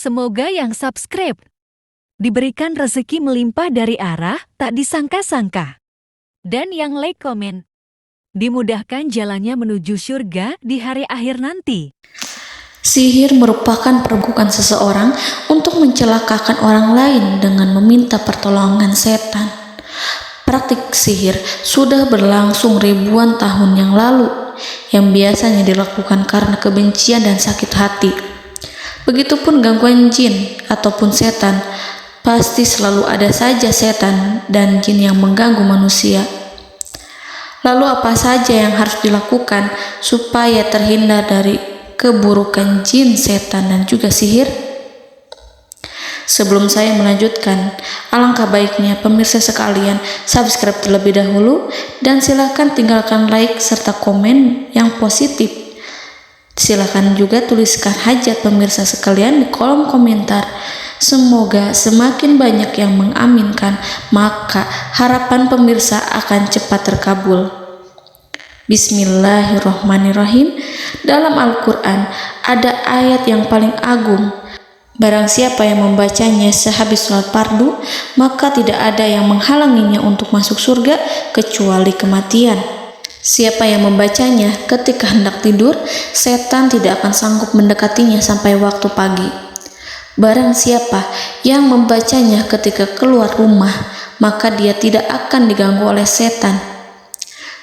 Semoga yang subscribe diberikan rezeki melimpah dari arah tak disangka-sangka. Dan yang like komen, dimudahkan jalannya menuju surga di hari akhir nanti. Sihir merupakan perbuatan seseorang untuk mencelakakan orang lain dengan meminta pertolongan setan. Praktik sihir sudah berlangsung ribuan tahun yang lalu, yang biasanya dilakukan karena kebencian dan sakit hati. Begitupun gangguan jin ataupun setan, pasti selalu ada saja setan dan jin yang mengganggu manusia. Lalu apa saja yang harus dilakukan supaya terhindar dari keburukan jin, setan, dan juga sihir? Sebelum saya melanjutkan, alangkah baiknya pemirsa sekalian subscribe terlebih dahulu dan silakan tinggalkan like serta komen yang positif. Silakan juga tuliskan hajat pemirsa sekalian di kolom komentar. Semoga semakin banyak yang mengaminkan, maka harapan pemirsa akan cepat terkabul. Bismillahirrahmanirrahim. Dalam Al-Quran ada ayat yang paling agung. Barang siapa yang membacanya sehabis sholat fardu, maka tidak ada yang menghalanginya untuk masuk surga kecuali kematian. Siapa yang membacanya ketika hendak tidur, setan tidak akan sanggup mendekatinya sampai waktu pagi. Barang siapa yang membacanya ketika keluar rumah, maka dia tidak akan diganggu oleh setan.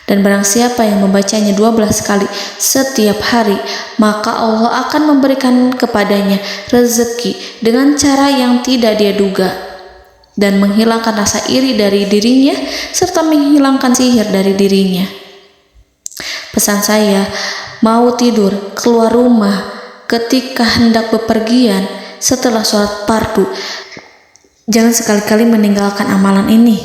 Dan barang siapa yang membacanya 12 kali setiap hari, maka Allah akan memberikan kepadanya rezeki dengan cara yang tidak dia duga, dan menghilangkan rasa iri dari dirinya, serta menghilangkan sihir dari dirinya. Pesan saya, mau tidur, keluar rumah, ketika hendak bepergian, setelah sholat fardu, jangan sekali-kali meninggalkan amalan ini.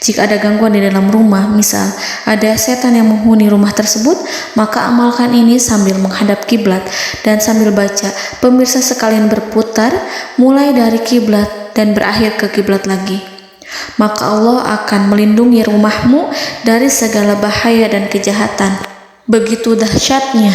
Jika ada gangguan di dalam rumah, misal ada setan yang menghuni rumah tersebut, maka amalkan ini sambil menghadap kiblat dan sambil baca. Pemirsa sekalian berputar mulai dari kiblat dan berakhir ke kiblat lagi. Maka Allah akan melindungi rumahmu dari segala bahaya dan kejahatan. Begitu dahsyatnya,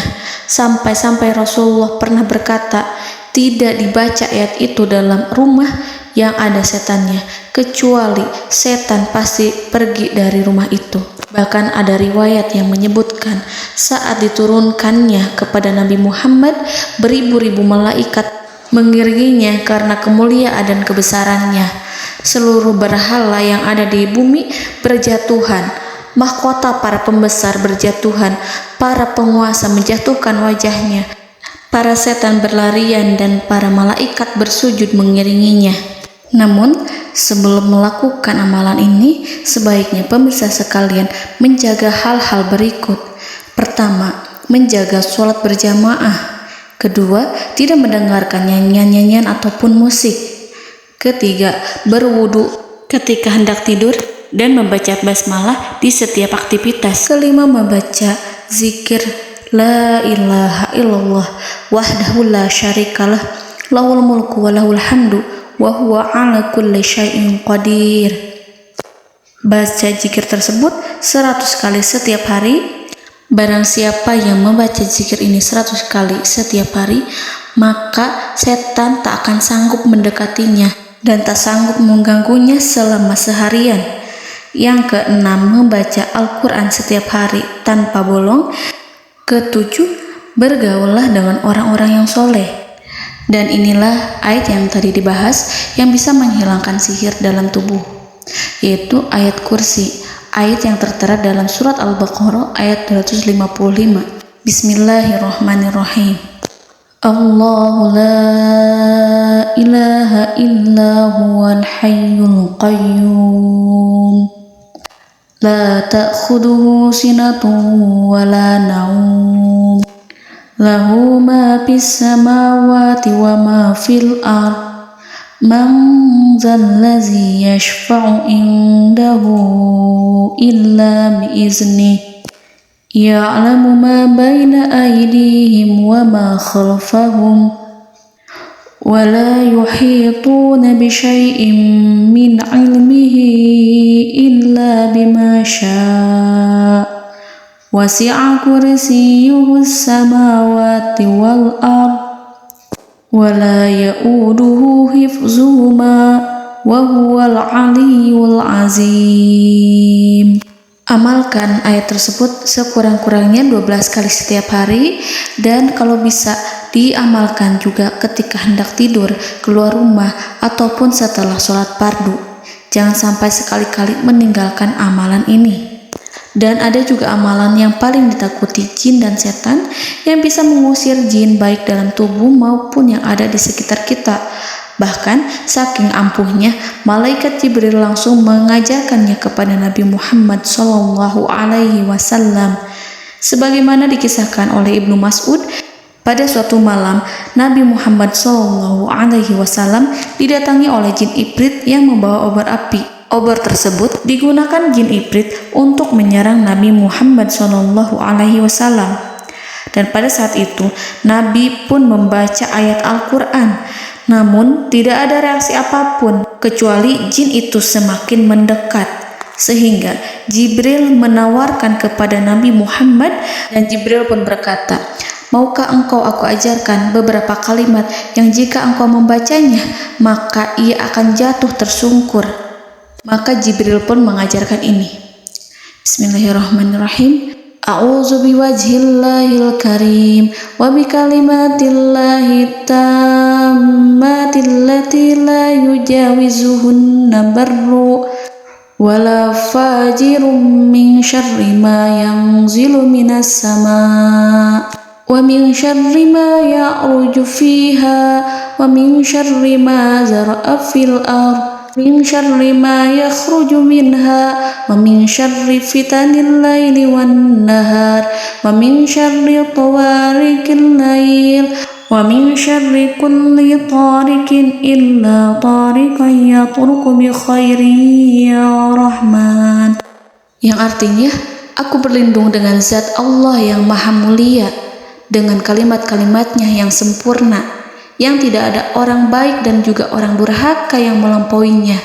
sampai-sampai Rasulullah pernah berkata, tidak dibaca ayat itu dalam rumah yang ada setannya, kecuali setan pasti pergi dari rumah itu. Bahkan ada riwayat yang menyebutkan saat diturunkannya kepada Nabi Muhammad, beribu-ribu malaikat mengiringinya karena kemuliaan dan kebesarannya. Seluruh berhala yang ada di bumi berjatuhan, mahkota para pembesar berjatuhan, para penguasa menjatuhkan wajahnya, para setan berlarian dan para malaikat bersujud mengiringinya. Namun, sebelum melakukan amalan ini, sebaiknya pemirsa sekalian menjaga hal-hal berikut. Pertama, menjaga sholat berjamaah. Kedua, tidak mendengarkan nyanyian-nyanyian ataupun musik. Ketiga, berwudu ketika hendak tidur dan membaca basmalah di setiap aktivitas. Kelima, membaca zikir la ilaha illallah wahdahu la syarikalah lahul mulku wa lahul hamdu wa huwa ala kulli syai'in qadir. Baca zikir tersebut 100 kali setiap hari. Barang siapa yang membaca zikir ini 100 kali setiap hari, maka setan tak akan sanggup mendekatinya dan tak sanggup mengganggunya selama seharian. Yang keenam, membaca Al-Quran setiap hari tanpa bolong. Ketujuh, bergaullah dengan orang-orang yang soleh. Dan inilah ayat yang tadi dibahas yang bisa menghilangkan sihir dalam tubuh, yaitu ayat kursi, ayat yang tertera dalam surat Al-Baqarah ayat 255. Bismillahirrahmanirrahim. Allahu la ilaha illa huwal hayyul qayyum la ta'khuduhu sinatun wa la naum lahu ma fis samawati wa ma fil ard man zallazi yashfa'u indahu illa biiznihi ya'lamu ma baina aydihim wa ma khalfahum wa la yuhituna bi syai'in min 'ilmihi illa bima syaa' wasi'a kursiyyuhu as-samawati wal ard ولا يؤوده حفظهما وهو العلي العظيم. Amalkan ayat tersebut sekurang-kurangnya 12 kali setiap hari, dan kalau bisa diamalkan juga ketika hendak tidur, keluar rumah, ataupun setelah sholat fardu. Jangan sampai sekali-kali meninggalkan amalan ini. Dan ada juga amalan yang paling ditakuti jin dan setan, yang bisa mengusir jin baik dalam tubuh maupun yang ada di sekitar kita. Bahkan saking ampuhnya, malaikat Jibril langsung mengajarkannya kepada Nabi Muhammad SAW. Sebagaimana dikisahkan oleh Ibnu Mas'ud, pada suatu malam Nabi Muhammad SAW didatangi oleh jin Ifrit yang membawa obor api. Obor tersebut digunakan jin Ifrit untuk menyerang Nabi Muhammad SAW. Dan pada saat itu Nabi pun membaca ayat Al-Quran. Namun tidak ada reaksi apapun, kecuali jin itu semakin mendekat. Sehingga Jibril menawarkan kepada Nabi Muhammad, dan Jibril pun berkata, "Maukah engkau aku ajarkan beberapa kalimat yang jika engkau membacanya, maka ia akan jatuh tersungkur?" Maka Jibril pun mengajarkan ini. Bismillahirrahmanirrahim. A'udzu biwajhillahil karim wa bikalimatillahi tammatil lati la yujawizuhunna barru wala fajirum min syarri ma yanzilu minas sama wa min syarri ma ya'ruju fiha wa min syarri ma zara'a fil ardh min syarri ma yakhruju minha wa min syarri fitanil laili wan nahar wa min syarri tawarikil lail wa min syarri kulli tarikin illa tarikan yatruku bi khairin ya Rahman. Yang artinya, aku berlindung dengan zat Allah yang maha mulia, dengan kalimat-kalimatnya yang sempurna, yang tidak ada orang baik dan juga orang durhaka yang melampauinya,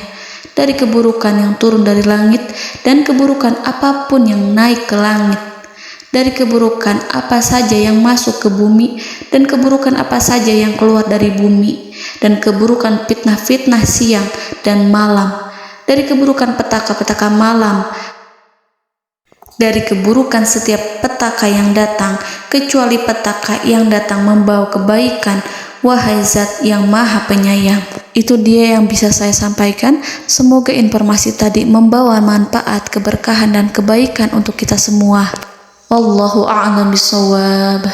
dari keburukan yang turun dari langit dan keburukan apapun yang naik ke langit, dari keburukan apa saja yang masuk ke bumi dan keburukan apa saja yang keluar dari bumi, dan keburukan fitnah-fitnah siang dan malam, dari keburukan petaka-petaka malam, dari keburukan setiap petaka yang datang, kecuali petaka yang datang membawa kebaikan. Wahai Zat yang Maha Penyayang. Itu dia yang bisa saya sampaikan. Semoga informasi tadi membawa manfaat, keberkahan dan kebaikan untuk kita semua. Wallahu a'lam bishawab.